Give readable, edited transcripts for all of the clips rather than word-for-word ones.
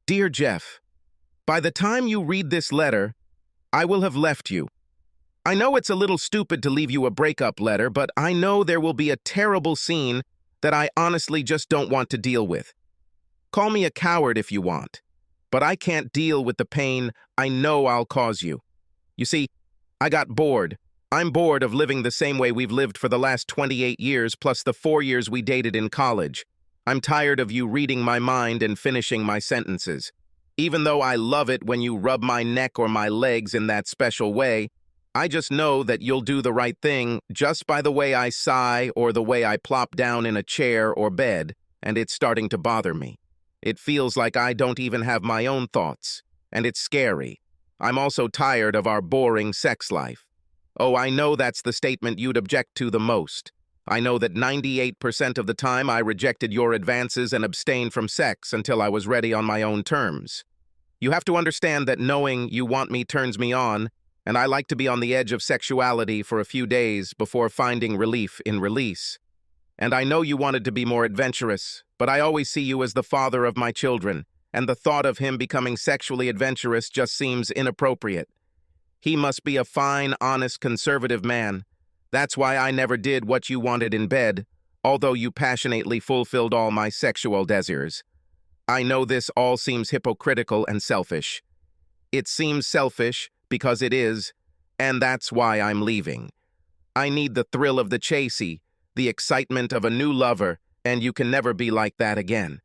Dear Jeff, by the time you read this letter, I will have left you. I know it's a little stupid to leave you a breakup letter, but I know there will be a terrible scene that I honestly just don't want to deal with. Call me a coward if you want, but I can't deal with the pain I know I'll cause you. You see, I got bored. I'm bored of living the same way we've lived for the last 28 years plus the 4 years we dated in college. I'm tired of you reading my mind and finishing my sentences. Even though I love it when you rub my neck or my legs in that special way, I just know that you'll do the right thing just by the way I sigh or the way I plop down in a chair or bed, and it's starting to bother me. It feels like I don't even have my own thoughts, and it's scary. I'm also tired of our boring sex life. Oh, I know that's the statement you'd object to the most. I know that 98% of the time I rejected your advances and abstained from sex until I was ready on my own terms. You have to understand that knowing you want me turns me on, and I like to be on the edge of sexuality for a few days before finding relief in release. And I know you wanted to be more adventurous, but I always see you as the father of my children, and the thought of him becoming sexually adventurous just seems inappropriate. He must be a fine, honest, conservative man. That's why I never did what you wanted in bed, although you passionately fulfilled all my sexual desires. I know this all seems hypocritical and selfish. It seems selfish because it is, and that's why I'm leaving. I need the thrill of the chasey, the excitement of a new lover, and you can never be like that again.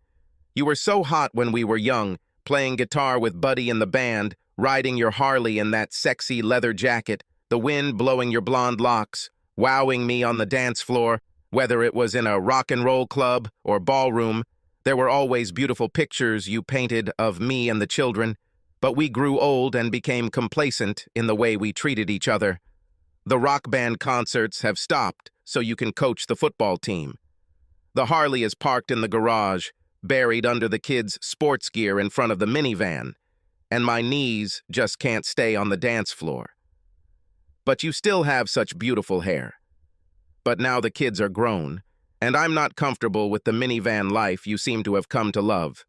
You were so hot when we were young, playing guitar with Buddy in the band, riding your Harley in that sexy leather jacket, the wind blowing your blonde locks, wowing me on the dance floor, whether it was in a rock and roll club or ballroom. There were always beautiful pictures you painted of me and the children, but we grew old and became complacent in the way we treated each other. The rock band concerts have stopped so you can coach the football team. The Harley is parked in the garage, buried under the kids' sports gear in front of the minivan, and my knees just can't stay on the dance floor. But you still have such beautiful hair. But now the kids are grown, and I'm not comfortable with the minivan life you seem to have come to love.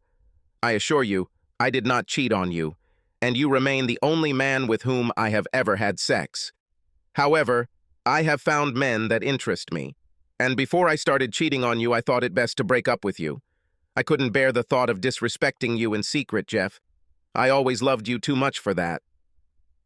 I assure you, I did not cheat on you, and you remain the only man with whom I have ever had sex. However, I have found men that interest me, and before I started cheating on you, I thought it best to break up with you. I couldn't bear the thought of disrespecting you in secret, Jeff. I always loved you too much for that.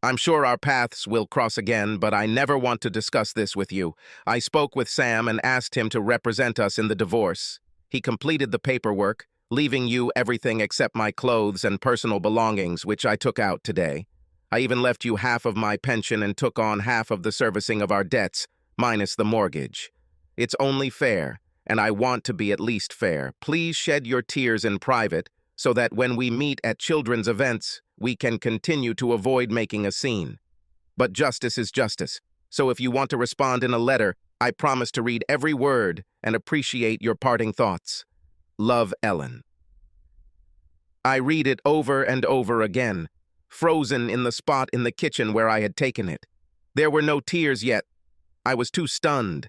I'm sure our paths will cross again, but I never want to discuss this with you. I spoke with Sam and asked him to represent us in the divorce. He completed the paperwork, leaving you everything except my clothes and personal belongings, which I took out today. I even left you half of my pension and took on half of the servicing of our debts, minus the mortgage. It's only fair, and I want to be at least fair. Please shed your tears in private, so that when we meet at children's events, we can continue to avoid making a scene. But justice is justice, so if you want to respond in a letter, I promise to read every word and appreciate your parting thoughts. Love, Ellen. I read it over and over again, frozen in the spot in the kitchen where I had taken it. There were no tears yet. I was too stunned.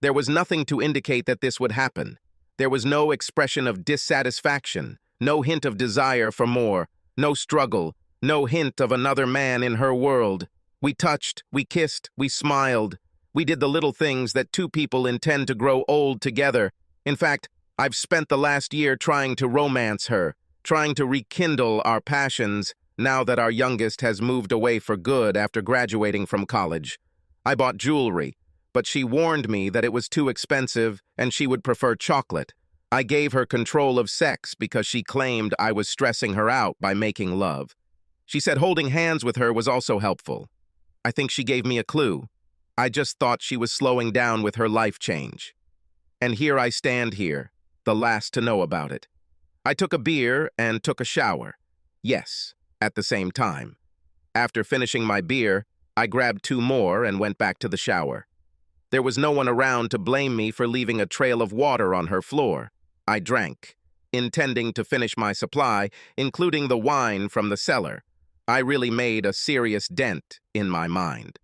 There was nothing to indicate that this would happen. There was no expression of dissatisfaction, no hint of desire for more, no struggle, no hint of another man in her world. We touched, we kissed, we smiled. We did the little things that two people intend to grow old together. In fact, I've spent the last year trying to romance her, trying to rekindle our passions now that our youngest has moved away for good after graduating from college. I bought jewelry, but she warned me that it was too expensive and she would prefer chocolate. I gave her control of sex because she claimed I was stressing her out by making love. She said holding hands with her was also helpful. I think she gave me a clue. I just thought she was slowing down with her life change. And here I stand here, the last to know about it. I took a beer and took a shower. Yes, at the same time. After finishing my beer, I grabbed 2 more and went back to the shower. There was no one around to blame me for leaving a trail of water on her floor. I drank, intending to finish my supply, including the wine from the cellar. I really made a serious dent in my mind.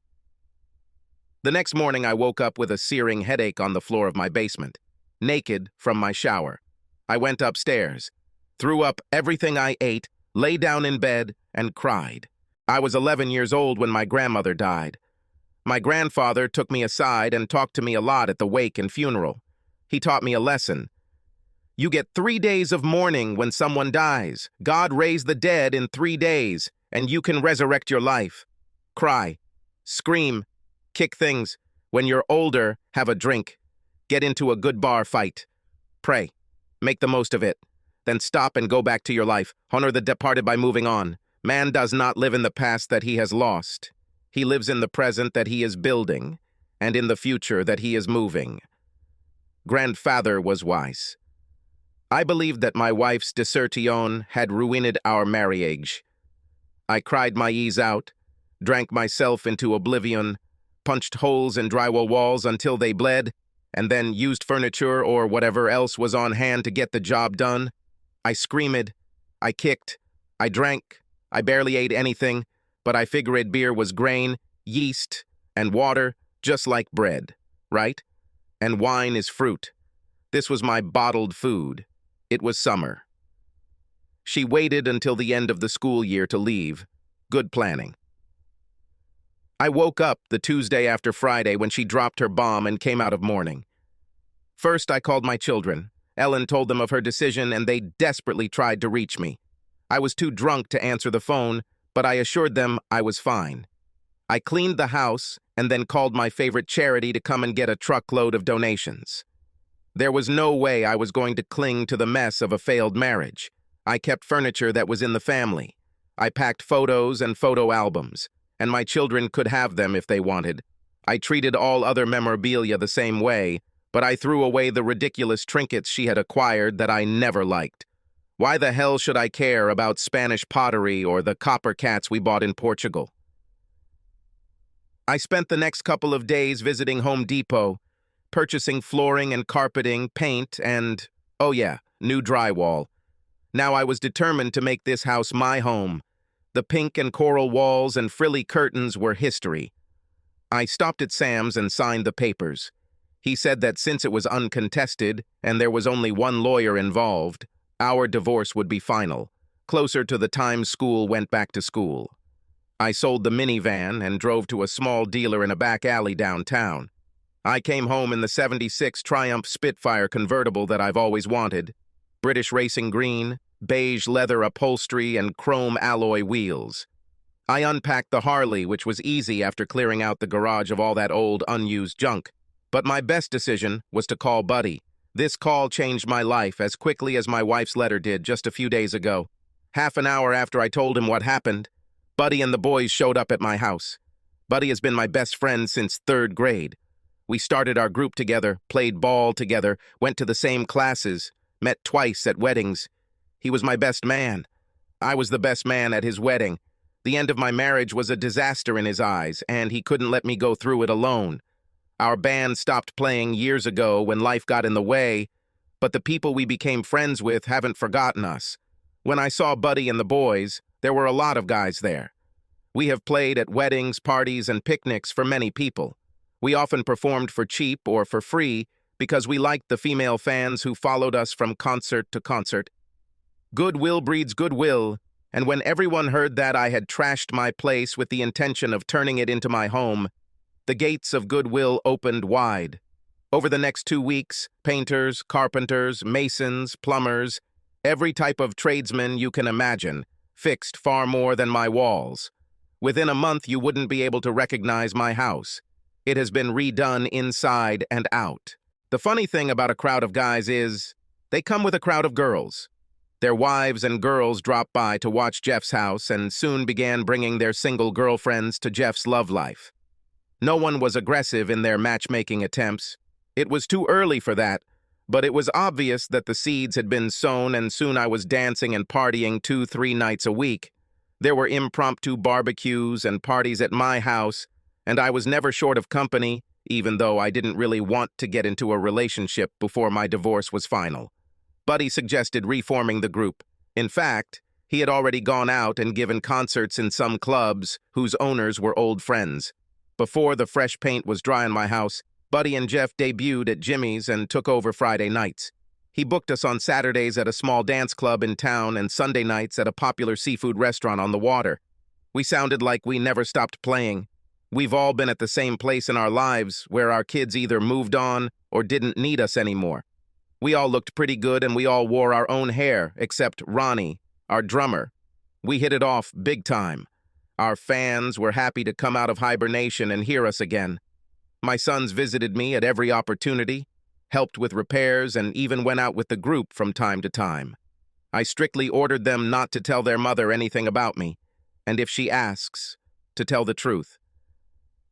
The next morning, I woke up with a searing headache on the floor of my basement, naked from my shower. I went upstairs. threw up everything I ate, lay down in bed, and cried. I was 11 years old when my grandmother died. My grandfather took me aside and talked to me a lot at the wake and funeral. He taught me a lesson. You get 3 days of mourning when someone dies. God raised the dead in 3 days, and you can resurrect your life. Cry, scream, kick things. When you're older, have a drink. Get into a good bar fight. Pray. Make the most of it. Then stop and go back to your life. Honor the departed by moving on. Man does not live in the past that he has lost. He lives in the present that he is building, and in the future that he is moving. Grandfather was wise. I believed that my wife's desertion had ruined our marriage. I cried my ease out, drank myself into oblivion, punched holes in drywall walls until they bled, and then used furniture or whatever else was on hand to get the job done. I screamed, I kicked, I drank, I barely ate anything, but I figured beer was grain, yeast, and water, just like bread, right? And wine is fruit. This was my bottled food. It was summer. She waited until the end of the school year to leave. Good planning. I woke up the Tuesday after Friday when she dropped her bomb and came out of mourning. First, I called my children. Ellen told them of her decision, and they desperately tried to reach me. I was too drunk to answer the phone, but I assured them I was fine. I cleaned the house and then called my favorite charity to come and get a truckload of donations. There was no way I was going to cling to the mess of a failed marriage. I kept furniture that was in the family. I packed photos and photo albums, and my children could have them if they wanted. I treated all other memorabilia the same way, but I threw away the ridiculous trinkets she had acquired that I never liked. Why the hell should I care about Spanish pottery or the copper cats we bought in Portugal? I spent the next couple of days visiting Home Depot, purchasing flooring and carpeting, paint, and, oh yeah, new drywall. Now I was determined to make this house my home. The pink and coral walls and frilly curtains were history. I stopped at Sam's and signed the papers. He said that since it was uncontested and there was only one lawyer involved, our divorce would be final, closer to the time school went back to school. I sold the minivan and drove to a small dealer in a back alley downtown. I came home in the '76 Triumph Spitfire convertible that I've always wanted. British racing green, beige leather upholstery, and chrome alloy wheels. I unpacked the Harley, which was easy after clearing out the garage of all that old, unused junk. But my best decision was to call Buddy. This call changed my life as quickly as my wife's letter did just a few days ago. Half an hour after I told him what happened, Buddy and the boys showed up at my house. Buddy has been my best friend since 3rd grade. We started our group together, played ball together, went to the same classes, met twice at weddings. He was my best man. I was the best man at his wedding. The end of my marriage was a disaster in his eyes, and he couldn't let me go through it alone. Our band stopped playing years ago when life got in the way, but the people we became friends with haven't forgotten us. When I saw Buddy and the boys, there were a lot of guys there. We have played at weddings, parties, and picnics for many people. We often performed for cheap or for free because we liked the female fans who followed us from concert to concert. Goodwill breeds goodwill, and when everyone heard that I had trashed my place with the intention of turning it into my home, the gates of goodwill opened wide. Over the next 2 weeks, painters, carpenters, masons, plumbers, every type of tradesman you can imagine, fixed far more than my walls. Within a month, you wouldn't be able to recognize my house. It has been redone inside and out. The funny thing about a crowd of guys is, they come with a crowd of girls. Their wives and girls dropped by to watch Jeff's house and soon began bringing their single girlfriends to Jeff's love life. No one was aggressive in their matchmaking attempts. It was too early for that, but it was obvious that the seeds had been sown, and soon I was dancing and partying 2-3 nights a week. There were impromptu barbecues and parties at my house, and I was never short of company, even though I didn't really want to get into a relationship before my divorce was final. Buddy suggested reforming the group. In fact, he had already gone out and given concerts in some clubs whose owners were old friends. Before the fresh paint was dry in my house, Buddy and Jeff debuted at Jimmy's and took over Friday nights. He booked us on Saturdays at a small dance club in town and Sunday nights at a popular seafood restaurant on the water. We sounded like we never stopped playing. We've all been at the same place in our lives where our kids either moved on or didn't need us anymore. We all looked pretty good and we all wore our own hair, except Ronnie, our drummer. We hit it off big time. Our fans were happy to come out of hibernation and hear us again. My sons visited me at every opportunity, helped with repairs, and even went out with the group from time to time. I strictly ordered them not to tell their mother anything about me, and if she asks, to tell the truth.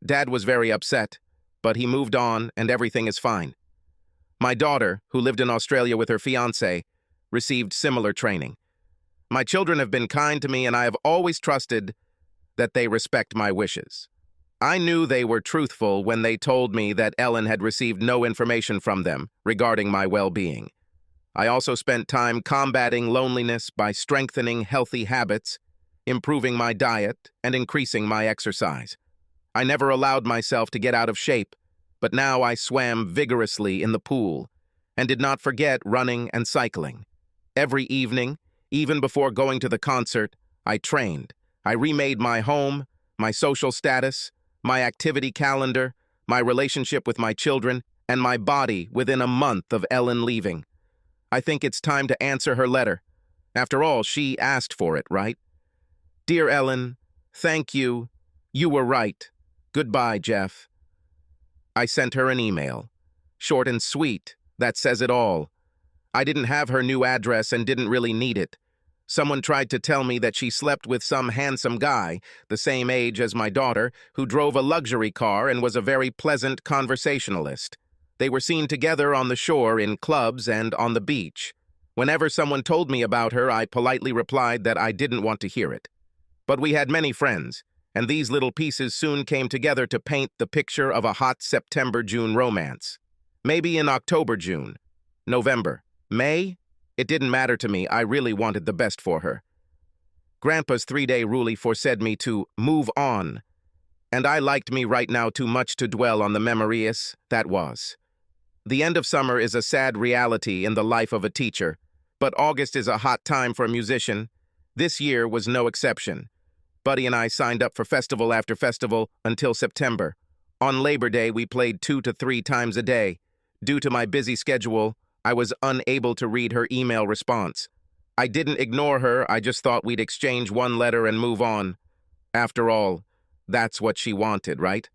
Dad was very upset, but he moved on and everything is fine. My daughter, who lived in Australia with her fiancé, received similar training. My children have been kind to me and I have always trusted that they respect my wishes. I knew they were truthful when they told me that Ellen had received no information from them regarding my well-being. I also spent time combating loneliness by strengthening healthy habits, improving my diet, and increasing my exercise. I never allowed myself to get out of shape, but now I swam vigorously in the pool and did not forget running and cycling. Every evening, even before going to the concert, I trained. I remade my home, my social status, my activity calendar, my relationship with my children, and my body within a month of Ellen leaving. I think it's time to answer her letter. After all, she asked for it, right? Dear Ellen, thank you. You were right. Goodbye, Jeff. I sent her an email. Short and sweet, that says it all. I didn't have her new address and didn't really need it. Someone tried to tell me that she slept with some handsome guy, the same age as my daughter, who drove a luxury car and was a very pleasant conversationalist. They were seen together on the shore, in clubs, and on the beach. Whenever someone told me about her, I politely replied that I didn't want to hear it. But we had many friends, and these little pieces soon came together to paint the picture of a hot September-June romance. Maybe in October-June. November. May? It didn't matter to me. I really wanted the best for her. Grandpa's 3-day rulie foresaid me to move on, and I liked me right now too much to dwell on the memories that was. The end of summer is a sad reality in the life of a teacher, but August is a hot time for a musician. This year was no exception. Buddy and I signed up for festival after festival until September. On Labor Day, we played 2 to 3 times a day. Due to my busy schedule, I was unable to read her email response. I didn't ignore her, I just thought we'd exchange one letter and move on. After all, that's what she wanted, right?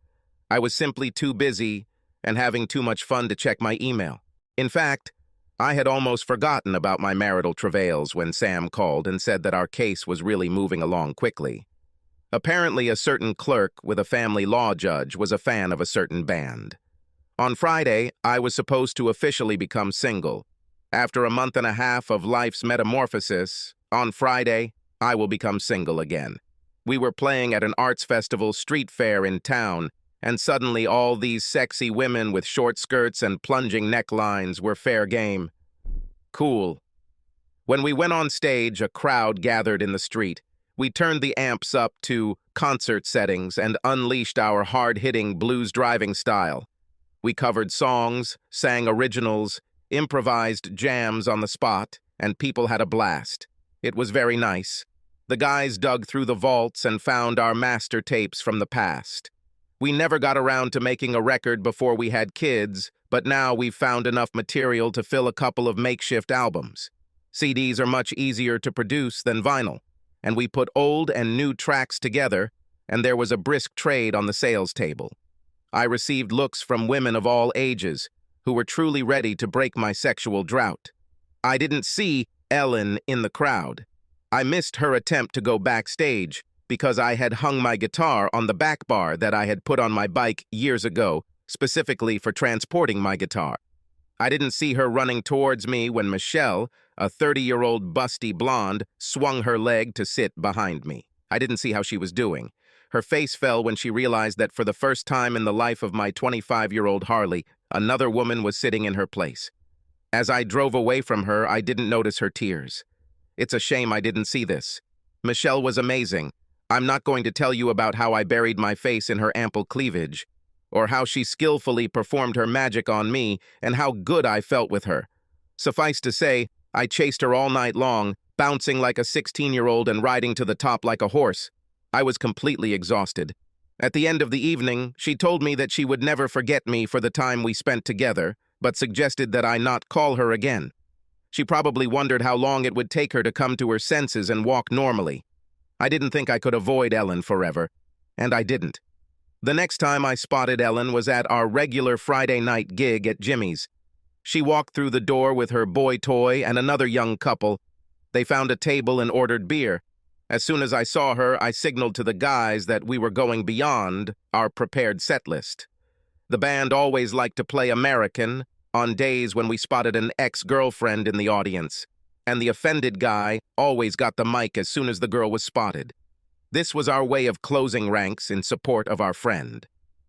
I was simply too busy and having too much fun to check my email. In fact, I had almost forgotten about my marital travails when Sam called and said that our case was really moving along quickly. Apparently, a certain clerk with a family law judge was a fan of a certain band. On Friday, I was supposed to officially become single. After a month and a half of life's metamorphosis, on Friday, I will become single again. We were playing at an arts festival street fair in town, and suddenly all these sexy women with short skirts and plunging necklines were fair game. Cool. When we went on stage, a crowd gathered in the street. We turned the amps up to concert settings and unleashed our hard-hitting blues driving style. We covered songs, sang originals, improvised jams on the spot, and people had a blast. It was very nice. The guys dug through the vaults and found our master tapes from the past. We never got around to making a record before we had kids, but now we've found enough material to fill a couple of makeshift albums. CDs are much easier to produce than vinyl, and we put old and new tracks together, and there was a brisk trade on the sales table. I received looks from women of all ages who were truly ready to break my sexual drought. I didn't see Ellen in the crowd. I missed her attempt to go backstage because I had hung my guitar on the back bar that I had put on my bike years ago, specifically for transporting my guitar. I didn't see her running towards me when Michelle, a 30-year-old busty blonde, swung her leg to sit behind me. I didn't see how she was doing. Her face fell when she realized that for the first time in the life of my 25-year-old Harley, another woman was sitting in her place. As I drove away from her, I didn't notice her tears. It's a shame I didn't see this. Michelle was amazing. I'm not going to tell you about how I buried my face in her ample cleavage, or how she skillfully performed her magic on me, and how good I felt with her. Suffice to say, I chased her all night long, bouncing like a 16-year-old and riding to the top like a horse. I was completely exhausted. At the end of the evening, she told me that she would never forget me for the time we spent together, but suggested that I not call her again. She probably wondered how long it would take her to come to her senses and walk normally. I didn't think I could avoid Ellen forever, and I didn't. The next time I spotted Ellen was at our regular Friday night gig at Jimmy's. She walked through the door with her boy toy and another young couple. They found a table and ordered beer. As soon as I saw her, I signaled to the guys that we were going beyond our prepared set list. The band always liked to play American on days when we spotted an ex-girlfriend in the audience, and the offended guy always got the mic as soon as the girl was spotted. This was our way of closing ranks in support of our friend.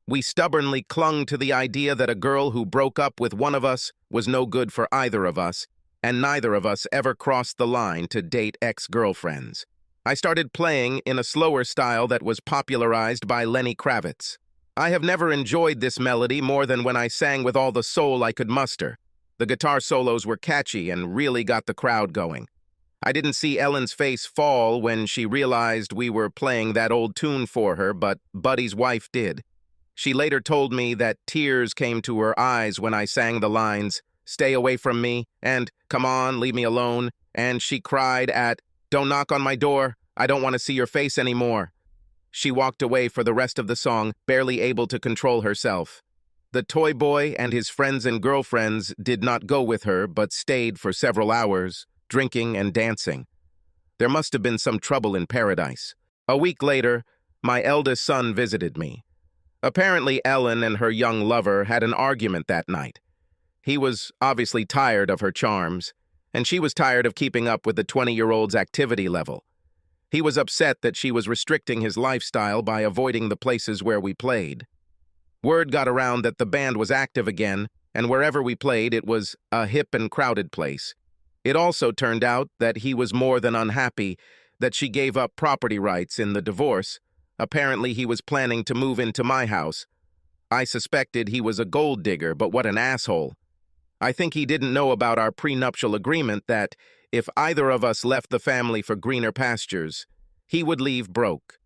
We stubbornly clung to the idea that a girl who broke up with one of us was no good for either of us, and neither of us ever crossed the line to date ex-girlfriends. I started playing in a slower style that was popularized by Lenny Kravitz. I have never enjoyed this melody more than when I sang with all the soul I could muster. The guitar solos were catchy and really got the crowd going. I didn't see Ellen's face fall when she realized we were playing that old tune for her, but Buddy's wife did. She later told me that tears came to her eyes when I sang the lines, "Stay away from me," and "Come on, leave me alone," and she cried at, "Don't knock on my door, I don't want to see your face anymore." She walked away for the rest of the song, barely able to control herself. The toy boy and his friends and girlfriends did not go with her, but stayed for several hours, drinking and dancing. There must have been some trouble in paradise. A week later, my eldest son visited me. Apparently, Ellen and her young lover had an argument that night. He was obviously tired of her charms, and she was tired of keeping up with the 20-year-old's activity level. He was upset that she was restricting his lifestyle by avoiding the places where we played. Word got around that the band was active again, and wherever we played, it was a hip and crowded place. It also turned out that he was more than unhappy that she gave up property rights in the divorce. Apparently, he was planning to move into my house. I suspected he was a gold digger, but what an asshole. I think he didn't know about our prenuptial agreement that, if either of us left the family for greener pastures, he would leave broke.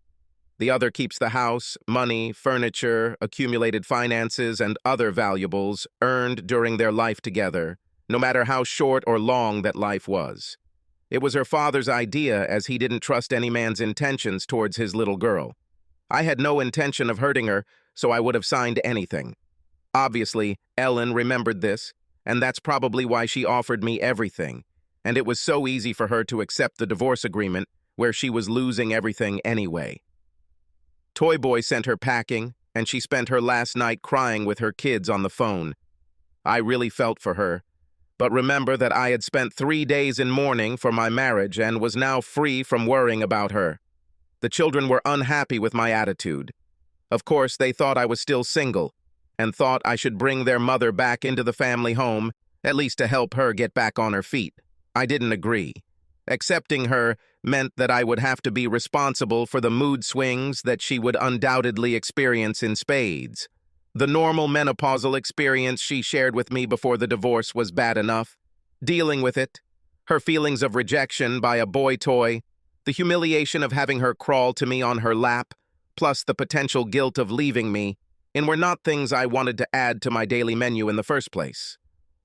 The other keeps the house, money, furniture, accumulated finances, and other valuables earned during their life together, no matter how short or long that life was. It was her father's idea, as he didn't trust any man's intentions towards his little girl. I had no intention of hurting her, so I would have signed anything. Obviously, Ellen remembered this, and that's probably why she offered me everything, and it was so easy for her to accept the divorce agreement, where she was losing everything anyway. Toy Boy sent her packing, and she spent her last night crying with her kids on the phone. I really felt for her, but remember that I had spent 3 days in mourning for my marriage and was now free from worrying about her. The children were unhappy with my attitude. Of course, they thought I was still single, and thought I should bring their mother back into the family home, at least to help her get back on her feet. I didn't agree. Accepting her meant that I would have to be responsible for the mood swings that she would undoubtedly experience in spades. The normal menopausal experience she shared with me before the divorce was bad enough. Dealing with it, her feelings of rejection by a boy toy, the humiliation of having her crawl to me on her lap, plus the potential guilt of leaving me, and were not things I wanted to add to my daily menu in the first place.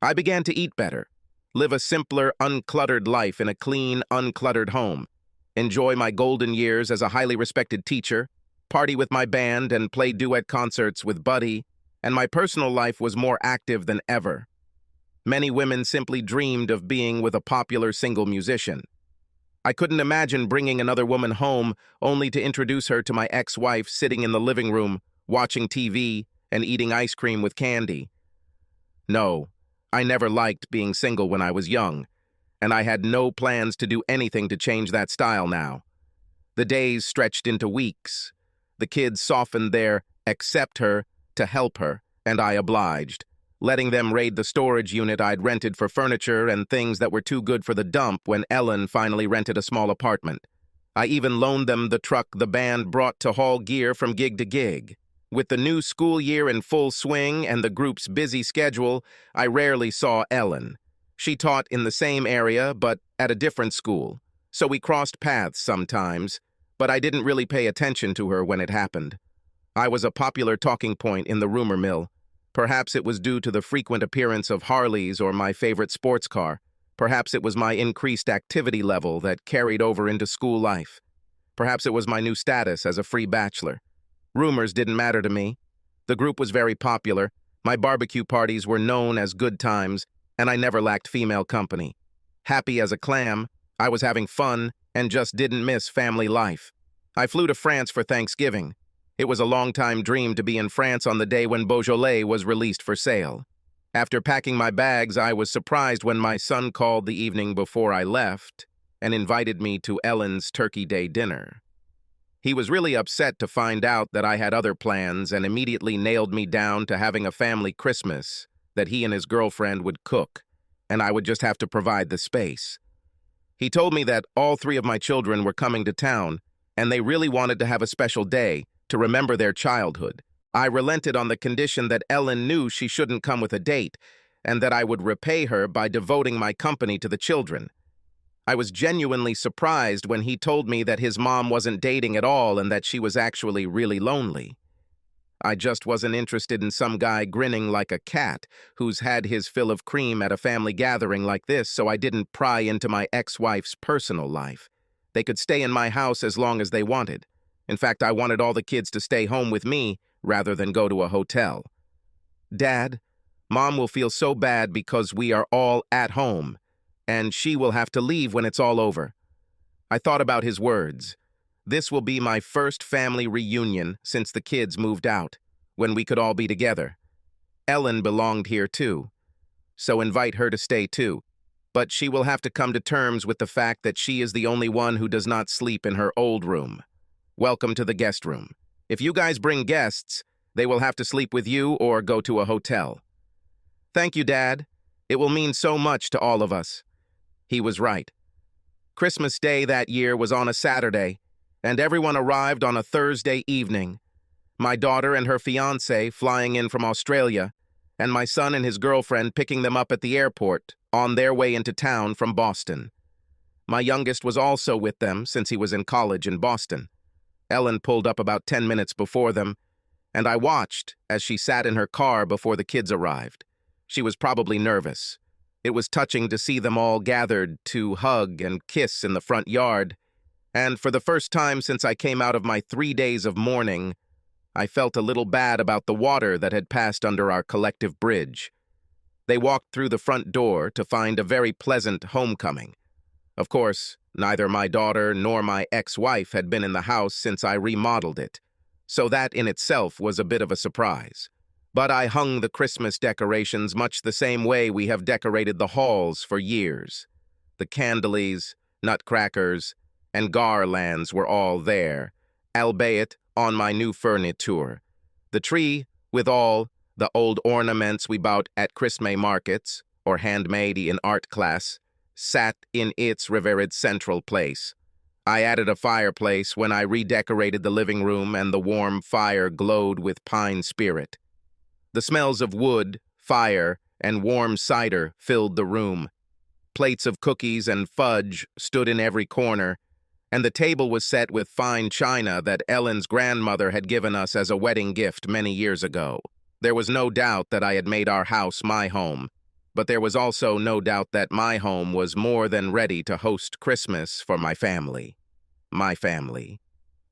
I began to eat better, live a simpler, uncluttered life in a clean, uncluttered home, enjoy my golden years as a highly respected teacher, party with my band and play duet concerts with Buddy, and my personal life was more active than ever. Many women simply dreamed of being with a popular single musician. I couldn't imagine bringing another woman home only to introduce her to my ex-wife sitting in the living room, watching TV and eating ice cream with candy. No, I never liked being single when I was young, and I had no plans to do anything to change that style now. The days stretched into weeks. The kids softened their accept her to help her, and I obliged, letting them raid the storage unit I'd rented for furniture and things that were too good for the dump when Ellen finally rented a small apartment. I even loaned them the truck the band brought to haul gear from gig to gig. With the new school year in full swing and the group's busy schedule, I rarely saw Ellen. She taught in the same area, but at a different school, so we crossed paths sometimes, but I didn't really pay attention to her when it happened. I was a popular talking point in the rumor mill. Perhaps it was due to the frequent appearance of Harleys or my favorite sports car. Perhaps it was my increased activity level that carried over into school life. Perhaps it was my new status as a free bachelor. Rumors didn't matter to me. The group was very popular. My barbecue parties were known as good times, and I never lacked female company. Happy as a clam, I was having fun and just didn't miss family life. I flew to France for Thanksgiving. It was a long-time dream to be in France on the day when Beaujolais was released for sale. After packing my bags, I was surprised when my son called the evening before I left and invited me to Ellen's Turkey Day dinner. He was really upset to find out that I had other plans and immediately nailed me down to having a family Christmas that he and his girlfriend would cook, and I would just have to provide the space. He told me that all 3 of my children were coming to town, and they really wanted to have a special day to remember their childhood. I relented on the condition that Ellen knew she shouldn't come with a date, and that I would repay her by devoting my company to the children. I was genuinely surprised when he told me that his mom wasn't dating at all and that she was actually really lonely. I just wasn't interested in some guy grinning like a cat who's had his fill of cream at a family gathering like this, so I didn't pry into my ex-wife's personal life. They could stay in my house as long as they wanted. In fact, I wanted all the kids to stay home with me rather than go to a hotel. Dad, Mom will feel so bad because we are all at home, and she will have to leave when it's all over. I thought about his words. This will be my first family reunion since the kids moved out, when we could all be together. Ellen belonged here too, so invite her to stay too. But she will have to come to terms with the fact that she is the only one who does not sleep in her old room. Welcome to the guest room. If you guys bring guests, they will have to sleep with you or go to a hotel. Thank you, Dad. It will mean so much to all of us. He was right. Christmas Day that year was on a Saturday, and everyone arrived on a Thursday evening. My daughter and her fiancé flying in from Australia, and my son and his girlfriend picking them up at the airport on their way into town from Boston. My youngest was also with them since he was in college in Boston. Ellen pulled up about 10 minutes before them, and I watched as she sat in her car before the kids arrived. She was probably nervous. It was touching to see them all gathered to hug and kiss in the front yard, and for the first time since I came out of my 3 days of mourning, I felt a little bad about the water that had passed under our collective bridge. They walked through the front door to find a very pleasant homecoming. Of course, neither my daughter nor my ex-wife had been in the house since I remodeled it, so that in itself was a bit of a surprise. But I hung the Christmas decorations much the same way we have decorated the halls for years. The candelies, nutcrackers, and garlands were all there, albeit on my new furniture. The tree, with all the old ornaments we bought at Christmas markets, or handmade in art class, sat in its revered central place. I added a fireplace when I redecorated the living room, and the warm fire glowed with pine spirit. The smells of wood, fire, and warm cider filled the room. Plates of cookies and fudge stood in every corner, and the table was set with fine china that Ellen's grandmother had given us as a wedding gift many years ago. There was no doubt that I had made our house my home, but there was also no doubt that my home was more than ready to host Christmas for my family. My family.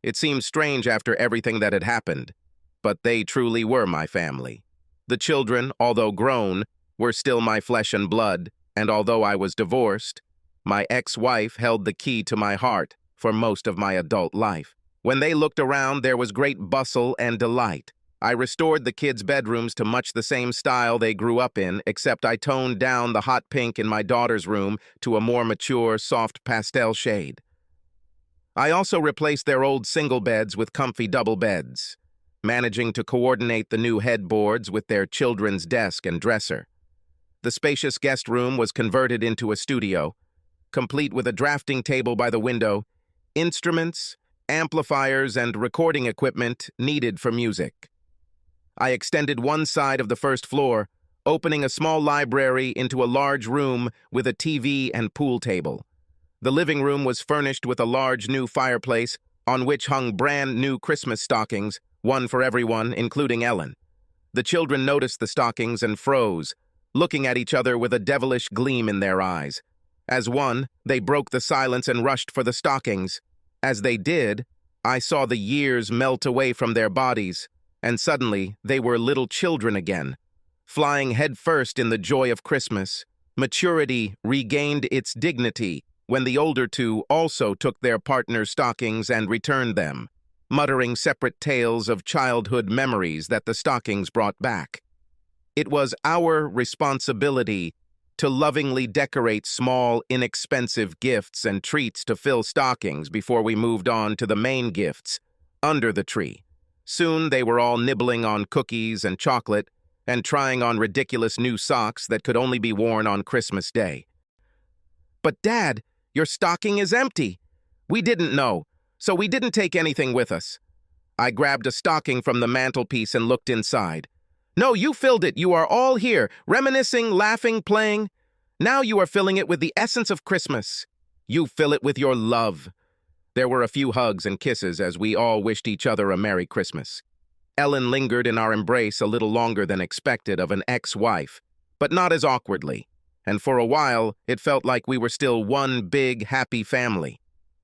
It seemed strange after everything that had happened, but they truly were my family. The children, although grown, were still my flesh and blood, and although I was divorced, my ex-wife held the key to my heart for most of my adult life. When they looked around, there was great bustle and delight. I restored the kids' bedrooms to much the same style they grew up in, except I toned down the hot pink in my daughter's room to a more mature, soft pastel shade. I also replaced their old single beds with comfy double beds, managing to coordinate the new headboards with their children's desk and dresser. The spacious guest room was converted into a studio, complete with a drafting table by the window, instruments, amplifiers, and recording equipment needed for music. I extended one side of the first floor, opening a small library into a large room with a TV and pool table. The living room was furnished with a large new fireplace on which hung brand new Christmas stockings, one for everyone, including Ellen. The children noticed the stockings and froze, looking at each other with a devilish gleam in their eyes. As one, they broke the silence and rushed for the stockings. As they did, I saw the years melt away from their bodies, and suddenly they were little children again, flying headfirst in the joy of Christmas. Maturity regained its dignity when the older two also took their partner's stockings and returned them, muttering separate tales of childhood memories that the stockings brought back. It was our responsibility to lovingly decorate small, inexpensive gifts and treats to fill stockings before we moved on to the main gifts, under the tree. Soon they were all nibbling on cookies and chocolate and trying on ridiculous new socks that could only be worn on Christmas Day. "But Dad, your stocking is empty." "We didn't know, so we didn't take anything with us." I grabbed a stocking from the mantelpiece and looked inside. "No, you filled it. You are all here, reminiscing, laughing, playing. Now you are filling it with the essence of Christmas. You fill it with your love." There were a few hugs and kisses as we all wished each other a Merry Christmas. Ellen lingered in our embrace a little longer than expected of an ex-wife, but not as awkwardly, and for a while it felt like we were still one big, happy family.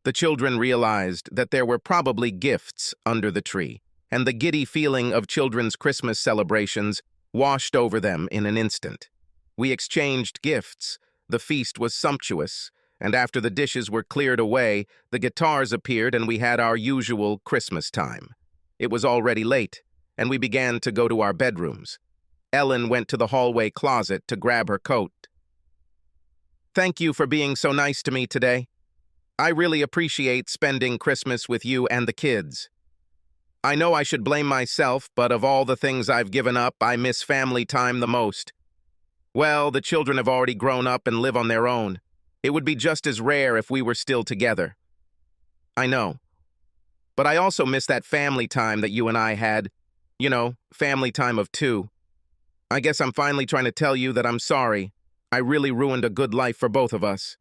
The children realized that there were probably gifts under the tree, and the giddy feeling of children's Christmas celebrations washed over them in an instant. We exchanged gifts, the feast was sumptuous, and after the dishes were cleared away, the guitars appeared and we had our usual Christmas time. It was already late, and we began to go to our bedrooms. Ellen went to the hallway closet to grab her coat. "Thank you for being so nice to me today. I really appreciate spending Christmas with you and the kids. I know I should blame myself, but of all the things I've given up, I miss family time the most. Well, the children have already grown up and live on their own. It would be just as rare if we were still together." "I know. But I also miss that family time that you and I had. You know, family time of two. I guess I'm finally trying to tell you that I'm sorry. I really ruined a good life for both of us.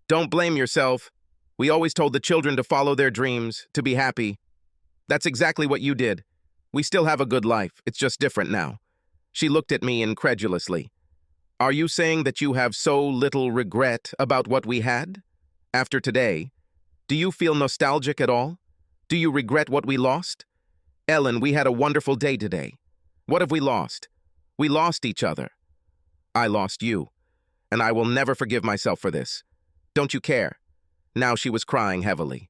Don't blame yourself. We always told the children to follow their dreams, to be happy. That's exactly what you did. We still have a good life. It's just different now." She looked at me incredulously. "Are you saying that you have so little regret about what we had? After today, do you feel nostalgic at all? Do you regret what we lost? Ellen, we had a wonderful day today. What have we lost? We lost each other. I lost you, and I will never forgive myself for this. Don't you care?" Now she was crying heavily.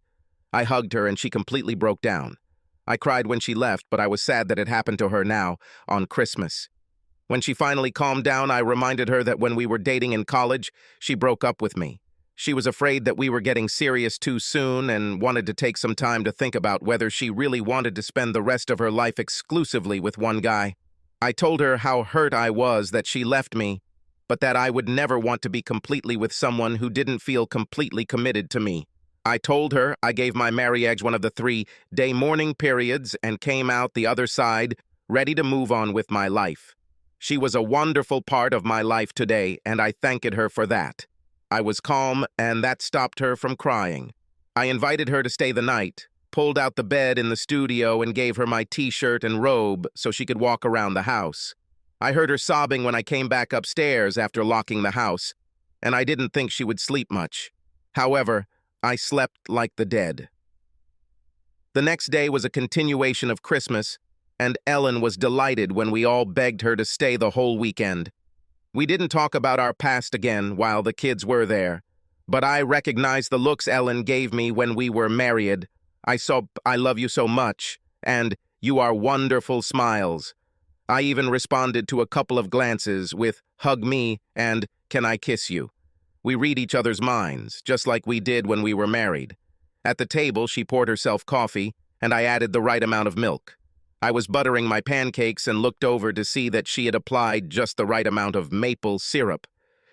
I hugged her and she completely broke down. I cried when she left, but I was sad that it happened to her now, on Christmas. When she finally calmed down, I reminded her that when we were dating in college, she broke up with me. She was afraid that we were getting serious too soon and wanted to take some time to think about whether she really wanted to spend the rest of her life exclusively with one guy. I told her how hurt I was that she left me, but that I would never want to be completely with someone who didn't feel completely committed to me. I told her I gave my marriage one of the 3-day mourning periods and came out the other side, ready to move on with my life. She was a wonderful part of my life today, and I thanked her for that. I was calm, and that stopped her from crying. I invited her to stay the night, pulled out the bed in the studio and gave her my t-shirt and robe so she could walk around the house. I heard her sobbing when I came back upstairs after locking the house, and I didn't think she would sleep much. However, I slept like the dead. The next day was a continuation of Christmas, and Ellen was delighted when we all begged her to stay the whole weekend. We didn't talk about our past again while the kids were there, but I recognized the looks Ellen gave me when we were married. I saw "I love you so much," and "You are wonderful" smiles. I even responded to a couple of glances with "Hug me" and "Can I kiss you?" We read each other's minds, just like we did when we were married. At the table, she poured herself coffee, and I added the right amount of milk. I was buttering my pancakes and looked over to see that she had applied just the right amount of maple syrup.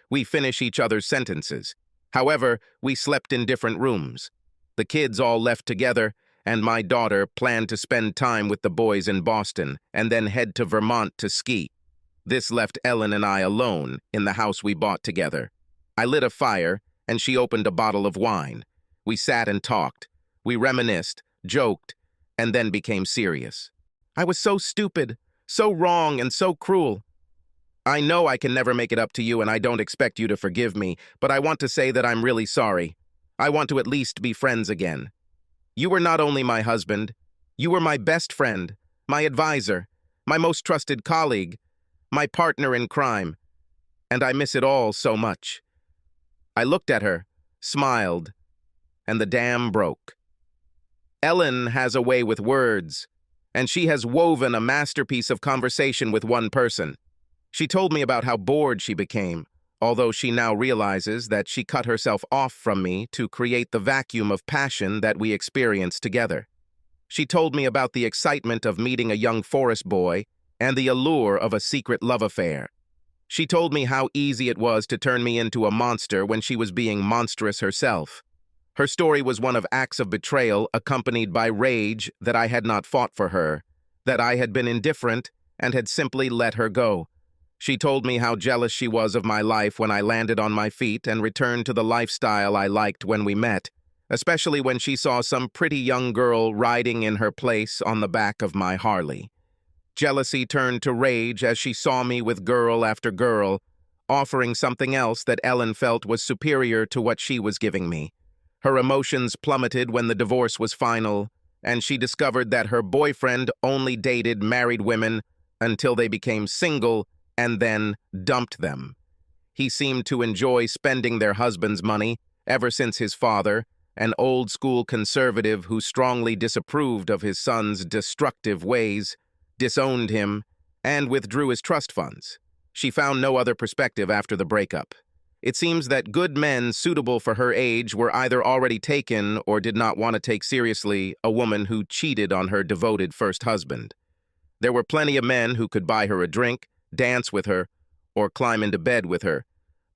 We finish each other's sentences. However, we slept in different rooms. The kids all left together, and my daughter planned to spend time with the boys in Boston and then head to Vermont to ski. This left Ellen and I alone in the house we bought together. I lit a fire, and she opened a bottle of wine. We sat and talked. We reminisced, joked, and then became serious. I was so stupid, so wrong, and so cruel. I know I can never make it up to you, and I don't expect you to forgive me, but I want to say that I'm really sorry. I want to at least be friends again. You were not only my husband, you were my best friend, my advisor, my most trusted colleague, my partner in crime, and I miss it all so much. I looked at her, smiled, and the dam broke. Ellen has a way with words, and she has woven a masterpiece of conversation with one person. She told me about how bored she became, although she now realizes that she cut herself off from me to create the vacuum of passion that we experienced together. She told me about the excitement of meeting a young forest boy and the allure of a secret love affair. She told me how easy it was to turn me into a monster when she was being monstrous herself. Her story was one of acts of betrayal accompanied by rage that I had not fought for her, that I had been indifferent and had simply let her go. She told me how jealous she was of my life when I landed on my feet and returned to the lifestyle I liked when we met, especially when she saw some pretty young girl riding in her place on the back of my Harley. Jealousy turned to rage as she saw me with girl after girl, offering something else that Ellen felt was superior to what she was giving me. Her emotions plummeted when the divorce was final, and she discovered that her boyfriend only dated married women until they became single and then dumped them. He seemed to enjoy spending their husband's money ever since his father, an old-school conservative who strongly disapproved of his son's destructive ways, disowned him, and withdrew his trust funds. She found no other perspective after the breakup. It seems that good men suitable for her age were either already taken or did not want to take seriously a woman who cheated on her devoted first husband. There were plenty of men who could buy her a drink, dance with her, or climb into bed with her,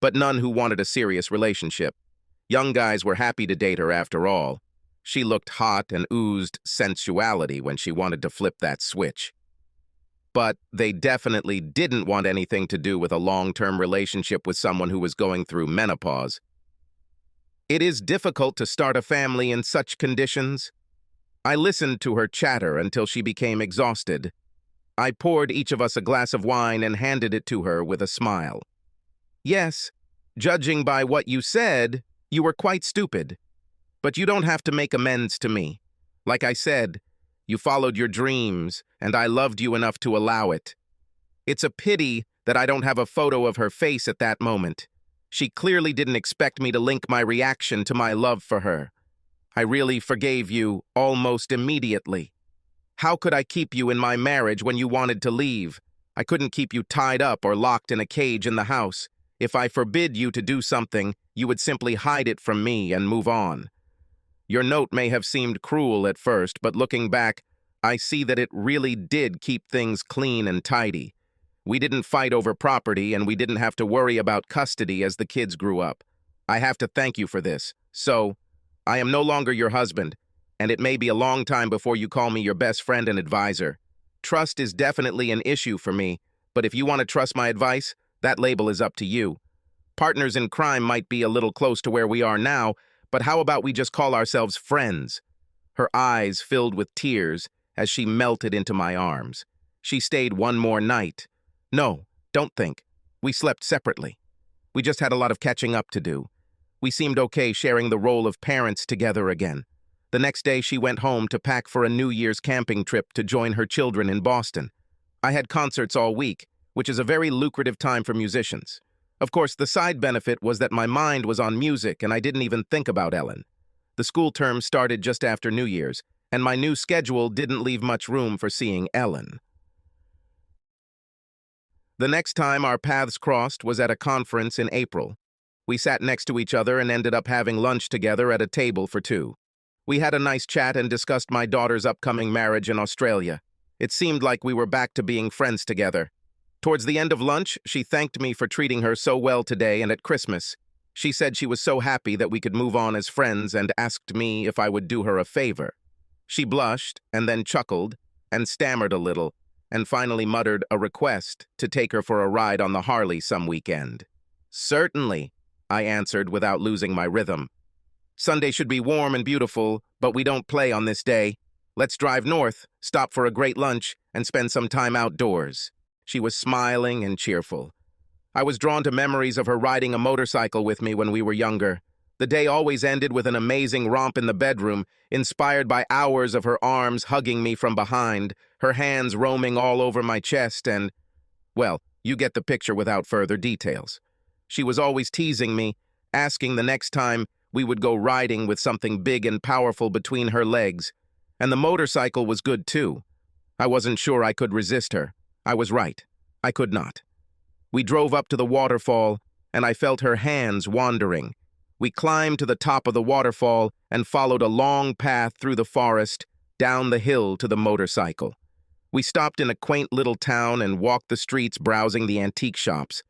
but none who wanted a serious relationship. Young guys were happy to date her after all. She looked hot and oozed sensuality when she wanted to flip that switch. But they definitely didn't want anything to do with a long-term relationship with someone who was going through menopause. It is difficult to start a family in such conditions. I listened to her chatter until she became exhausted. I poured each of us a glass of wine and handed it to her with a smile. Yes, judging by what you said, you were quite stupid. But you don't have to make amends to me. Like I said, you followed your dreams, and I loved you enough to allow it. It's a pity that I don't have a photo of her face at that moment. She clearly didn't expect me to link my reaction to my love for her. I really forgave you almost immediately. How could I keep you in my marriage when you wanted to leave? I couldn't keep you tied up or locked in a cage in the house. If I forbid you to do something, you would simply hide it from me and move on. Your note may have seemed cruel at first, but looking back, I see that it really did keep things clean and tidy. We didn't fight over property, and we didn't have to worry about custody as the kids grew up. I have to thank you for this. So, I am no longer your husband, and it may be a long time before you call me your best friend and advisor. Trust is definitely an issue for me, but if you want to trust my advice, that label is up to you. Partners in crime might be a little close to where we are now, but how about we just call ourselves friends? Her eyes filled with tears as she melted into my arms. She stayed one more night. No, don't think. We slept separately. We just had a lot of catching up to do. We seemed okay sharing the role of parents together again. The next day, she went home to pack for a New Year's camping trip to join her children in Boston. I had concerts all week, which is a very lucrative time for musicians. Of course, the side benefit was that my mind was on music and I didn't even think about Ellen. The school term started just after New Year's, and my new schedule didn't leave much room for seeing Ellen. The next time our paths crossed was at a conference in April. We sat next to each other and ended up having lunch together at a table for two. We had a nice chat and discussed my daughter's upcoming marriage in Australia. It seemed like we were back to being friends together. Towards the end of lunch, she thanked me for treating her so well today and at Christmas. She said she was so happy that we could move on as friends and asked me if I would do her a favor. She blushed and then chuckled and stammered a little, and finally muttered a request to take her for a ride on the Harley some weekend. "Certainly," I answered without losing my rhythm. "Sunday should be warm and beautiful, but we don't play on this day. Let's drive north, stop for a great lunch, and spend some time outdoors." She was smiling and cheerful. I was drawn to memories of her riding a motorcycle with me when we were younger. The day always ended with an amazing romp in the bedroom, inspired by hours of her arms hugging me from behind, her hands roaming all over my chest, and, well, you get the picture without further details. She was always teasing me, asking the next time we would go riding with something big and powerful between her legs. And the motorcycle was good too. I wasn't sure I could resist her. I was right. I could not. We drove up to the waterfall, and I felt her hands wandering. We climbed to the top of the waterfall and followed a long path through the forest, down the hill to the motorcycle. We stopped in a quaint little town and walked the streets browsing the antique shops.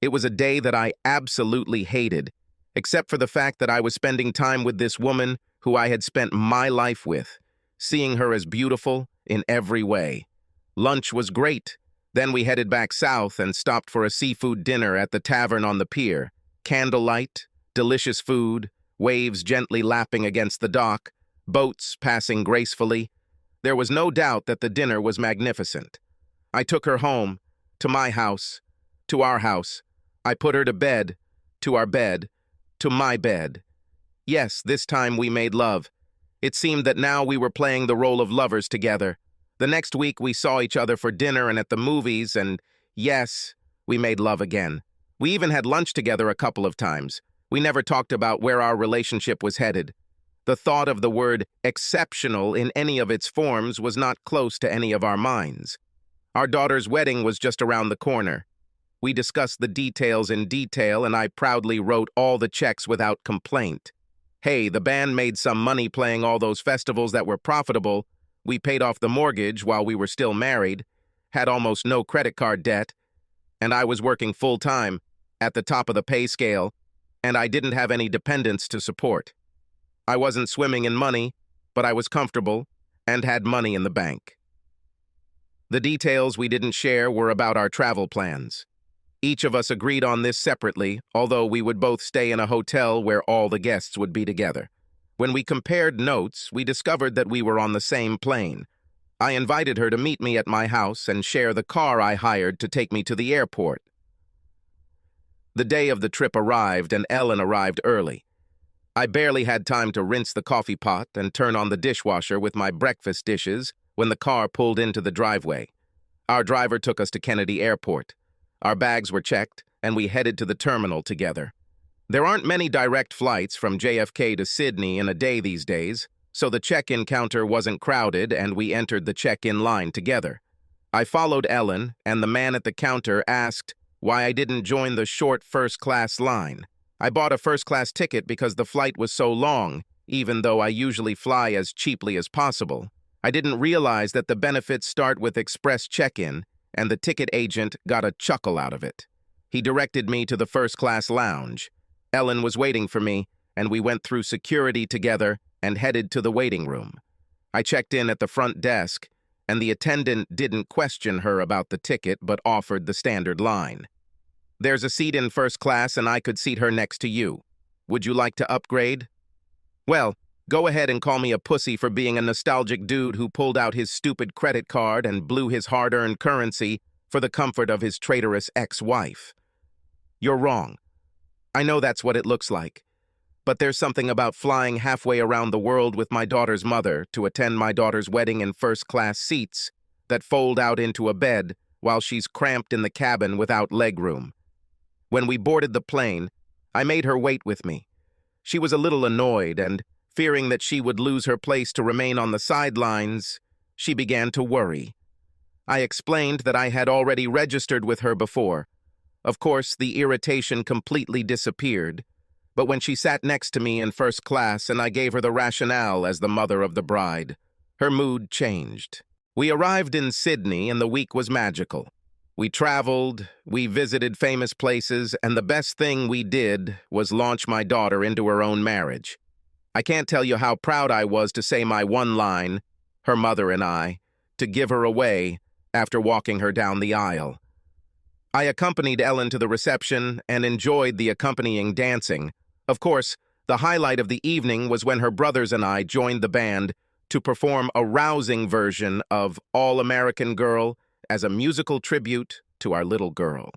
It was a day that I absolutely hated, except for the fact that I was spending time with this woman who I had spent my life with, seeing her as beautiful in every way. Lunch was great. Then we headed back south and stopped for a seafood dinner at the tavern on the pier. Candlelight, delicious food, waves gently lapping against the dock, boats passing gracefully. There was no doubt that the dinner was magnificent. I took her home, to my house, to our house. I put her to bed, to our bed, to my bed. Yes, this time we made love. It seemed that now we were playing the role of lovers together. The next week we saw each other for dinner and at the movies, and yes, we made love again. We even had lunch together a couple of times. We never talked about where our relationship was headed. The thought of the word exceptional in any of its forms was not close to any of our minds. Our daughter's wedding was just around the corner. We discussed the details in detail, and I proudly wrote all the checks without complaint. Hey, the band made some money playing all those festivals that were profitable. We paid off the mortgage while we were still married, had almost no credit card debt, and I was working full-time, at the top of the pay scale, and I didn't have any dependents to support. I wasn't swimming in money, but I was comfortable and had money in the bank. The details we didn't share were about our travel plans. Each of us agreed on this separately, although we would both stay in a hotel where all the guests would be together. When we compared notes, we discovered that we were on the same plane. I invited her to meet me at my house and share the car I hired to take me to the airport. The day of the trip arrived, and Ellen arrived early. I barely had time to rinse the coffee pot and turn on the dishwasher with my breakfast dishes when the car pulled into the driveway. Our driver took us to Kennedy Airport. Our bags were checked, and we headed to the terminal together. There aren't many direct flights from JFK to Sydney in a day these days, so the check-in counter wasn't crowded and we entered the check-in line together. I followed Ellen, and the man at the counter asked why I didn't join the short first-class line. I bought a first-class ticket because the flight was so long, even though I usually fly as cheaply as possible. I didn't realize that the benefits start with express check-in, and the ticket agent got a chuckle out of it. He directed me to the first-class lounge. Ellen was waiting for me, and we went through security together and headed to the waiting room. I checked in at the front desk, and the attendant didn't question her about the ticket but offered the standard line. "There's a seat in first class, and I could seat her next to you. Would you like to upgrade?" "Well, go ahead and call me a pussy for being a nostalgic dude who pulled out his stupid credit card and blew his hard-earned currency for the comfort of his traitorous ex-wife. You're wrong. I know that's what it looks like. But there's something about flying halfway around the world with my daughter's mother to attend my daughter's wedding in first-class seats that fold out into a bed while she's cramped in the cabin without legroom. When we boarded the plane, I made her wait with me. She was a little annoyed, and, fearing that she would lose her place to remain on the sidelines, she began to worry. I explained that I had already registered with her before. Of course, the irritation completely disappeared, but when she sat next to me in first class and I gave her the rationale as the mother of the bride, her mood changed. We arrived in Sydney, and the week was magical. We traveled, we visited famous places, and the best thing we did was launch my daughter into her own marriage. I can't tell you how proud I was to say my one line, her mother and I, to give her away, after walking her down the aisle. I accompanied Ellen to the reception and enjoyed the accompanying dancing. Of course, the highlight of the evening was when her brothers and I joined the band to perform a rousing version of All-American Girl as a musical tribute to our little girl.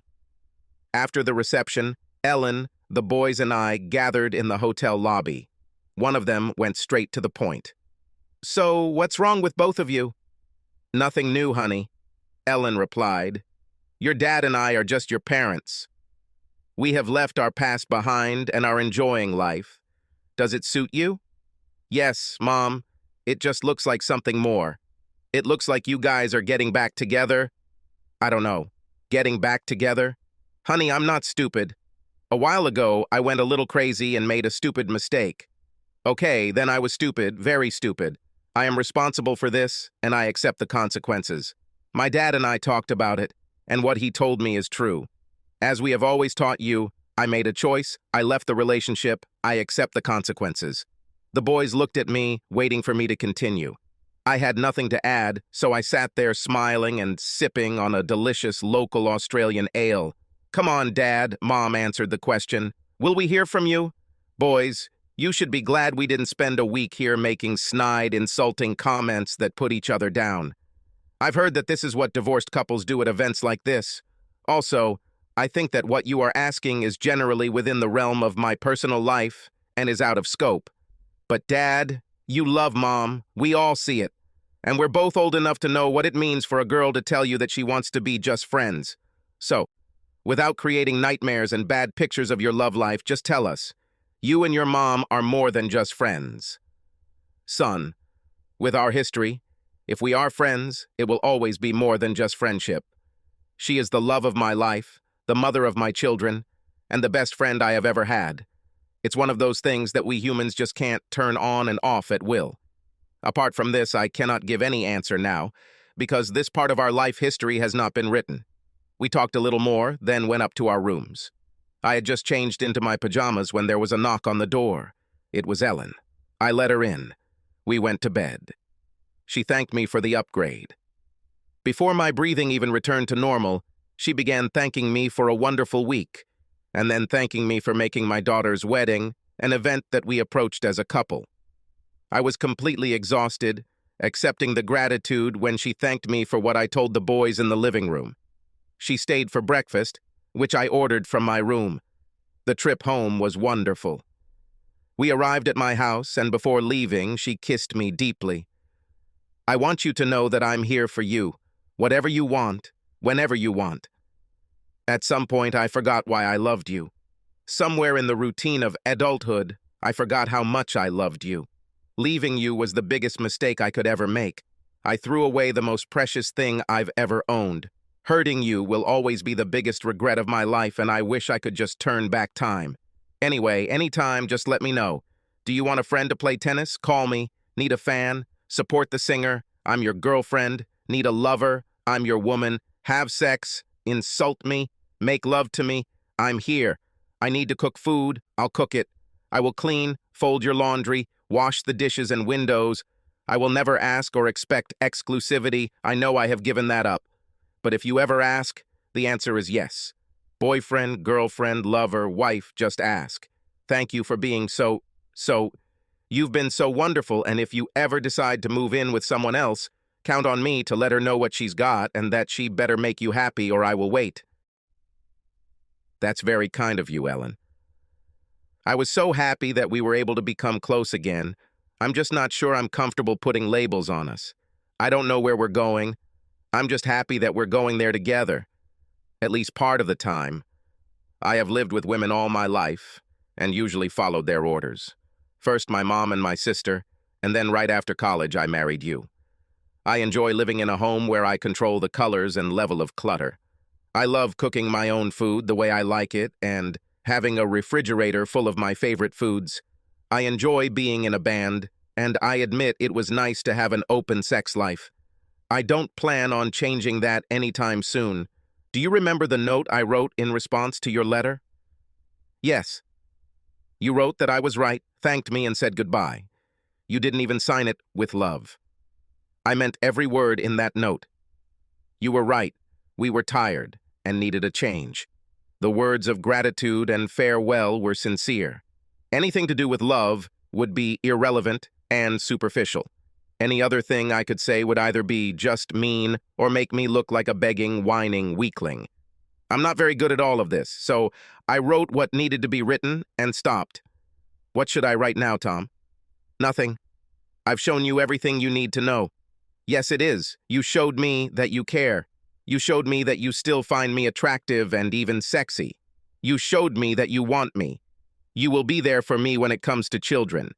After the reception, Ellen, the boys, and I gathered in the hotel lobby. One of them went straight to the point. "So, what's wrong with both of you?" "Nothing new, honey," Ellen replied. "Your dad and I are just your parents. We have left our past behind and are enjoying life. Does it suit you?" "Yes, Mom. It just looks like something more. It looks like you guys are getting back together." "I don't know. Getting back together?" "Honey, I'm not stupid. A while ago, I went a little crazy and made a stupid mistake. Okay, then I was stupid, very stupid. I am responsible for this, and I accept the consequences. My dad and I talked about it, and what he told me is true. As we have always taught you, I made a choice, I left the relationship, I accept the consequences." The boys looked at me, waiting for me to continue. I had nothing to add, so I sat there smiling and sipping on a delicious local Australian ale. "Come on, Dad," Mom answered the question. "Will we hear from you?" "Boys, you should be glad we didn't spend a week here making snide, insulting comments that put each other down. I've heard that this is what divorced couples do at events like this. Also, I think that what you are asking is generally within the realm of my personal life and is out of scope. But Dad, you love Mom, we all see it. And we're both old enough to know what it means for a girl to tell you that she wants to be just friends. So, without creating nightmares and bad pictures of your love life, just tell us, you and your mom are more than just friends." "Son, with our history, if we are friends, it will always be more than just friendship. She is the love of my life, the mother of my children, and the best friend I have ever had. It's one of those things that we humans just can't turn on and off at will. Apart from this, I cannot give any answer now, because this part of our life history has not been written." We talked a little more, then went up to our rooms. I had just changed into my pajamas when there was a knock on the door. It was Ellen. I let her in. We went to bed. She thanked me for the upgrade. Before my breathing even returned to normal, she began thanking me for a wonderful week, and then thanking me for making my daughter's wedding an event that we approached as a couple. I was completely exhausted, accepting the gratitude when she thanked me for what I told the boys in the living room. She stayed for breakfast, which I ordered from my room. The trip home was wonderful. We arrived at my house, and before leaving, she kissed me deeply. "I want you to know that I'm here for you, whatever you want, whenever you want." At some point, I forgot why I loved you. Somewhere in the routine of adulthood, I forgot how much I loved you. Leaving you was the biggest mistake I could ever make. I threw away the most precious thing I've ever owned. Hurting you will always be the biggest regret of my life, and I wish I could just turn back time. Anyway, anytime, just let me know. Do you want a friend to play tennis? Call me. Need a fan? Support the singer? I'm your girlfriend. Need a lover? I'm your woman. Have sex? Insult me? Make love to me? I'm here. I need to cook food? I'll cook it. I will clean, fold your laundry, wash the dishes and windows. I will never ask or expect exclusivity. I know I have given that up. But if you ever ask, the answer is yes. Boyfriend, girlfriend, lover, wife, just ask. Thank you for being you've been so wonderful, and if you ever decide to move in with someone else, count on me to let her know what she's got and that she better make you happy or I will wait. That's very kind of you, Ellen. I was so happy that we were able to become close again. I'm just not sure I'm comfortable putting labels on us. I don't know where we're going. I'm just happy that we're going there together. At least part of the time. I have lived with women all my life, and usually followed their orders. First my mom and my sister, and then right after college I married you. I enjoy living in a home where I control the colors and level of clutter. I love cooking my own food the way I like it, and having a refrigerator full of my favorite foods. I enjoy being in a band, and I admit it was nice to have an open sex life. I don't plan on changing that anytime soon. Do you remember the note I wrote in response to your letter? Yes. You wrote that I was right, thanked me, and said goodbye. You didn't even sign it with love. I meant every word in that note. You were right. We were tired and needed a change. The words of gratitude and farewell were sincere. Anything to do with love would be irrelevant and superficial. Any other thing I could say would either be just mean or make me look like a begging, whining weakling. I'm not very good at all of this, so I wrote what needed to be written and stopped. What should I write now, Tom? Nothing. I've shown you everything you need to know. Yes, it is. You showed me that you care. You showed me that you still find me attractive and even sexy. You showed me that you want me. You will be there for me when it comes to children.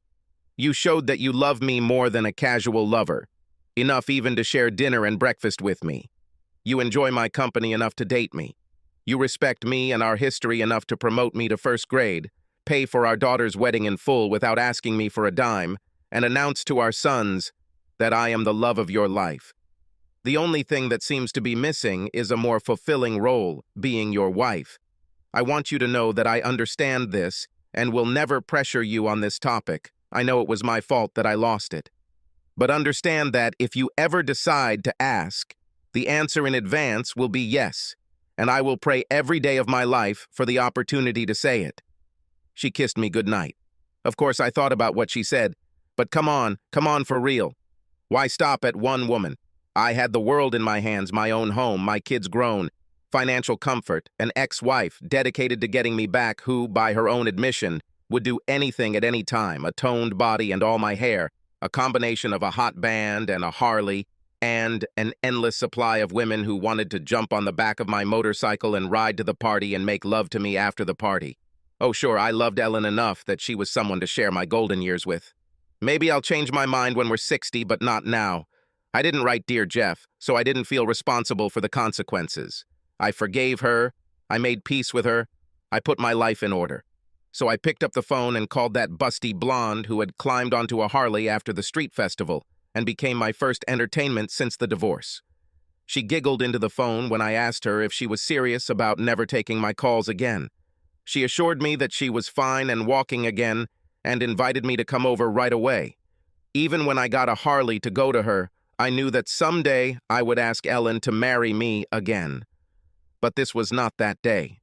You showed that you love me more than a casual lover, enough even to share dinner and breakfast with me. You enjoy my company enough to date me. You respect me and our history enough to promote me to first grade, pay for our daughter's wedding in full without asking me for a dime, and announce to our sons that I am the love of your life. The only thing that seems to be missing is a more fulfilling role, being your wife. I want you to know that I understand this and will never pressure you on this topic. I know it was my fault that I lost it. But understand that if you ever decide to ask, the answer in advance will be yes, and I will pray every day of my life for the opportunity to say it. She kissed me goodnight. Of course, I thought about what she said, but come on for real. Why stop at one woman? I had the world in my hands, my own home, my kids grown, financial comfort, an ex-wife dedicated to getting me back who, by her own admission, would do anything at any time, a toned body and all my hair, a combination of a hot band and a Harley, and an endless supply of women who wanted to jump on the back of my motorcycle and ride to the party and make love to me after the party. Oh, sure, I loved Ellen enough that she was someone to share my golden years with. Maybe I'll change my mind when we're 60, but not now. I didn't write Dear Jeff, so I didn't feel responsible for the consequences. I forgave her, I made peace with her, I put my life in order. So I picked up the phone and called that busty blonde who had climbed onto a Harley after the street festival and became my first entertainment since the divorce. She giggled into the phone when I asked her if she was serious about never taking my calls again. She assured me that she was fine and walking again and invited me to come over right away. Even when I got a Harley to go to her, I knew that someday I would ask Ellen to marry me again. But this was not that day.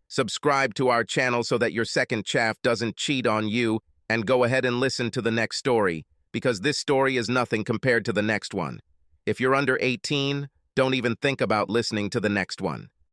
Subscribe to our channel so that your second chaff doesn't cheat on you, and go ahead and listen to the next story, because this story is nothing compared to the next one. If you're under 18, don't even think about listening to the next one.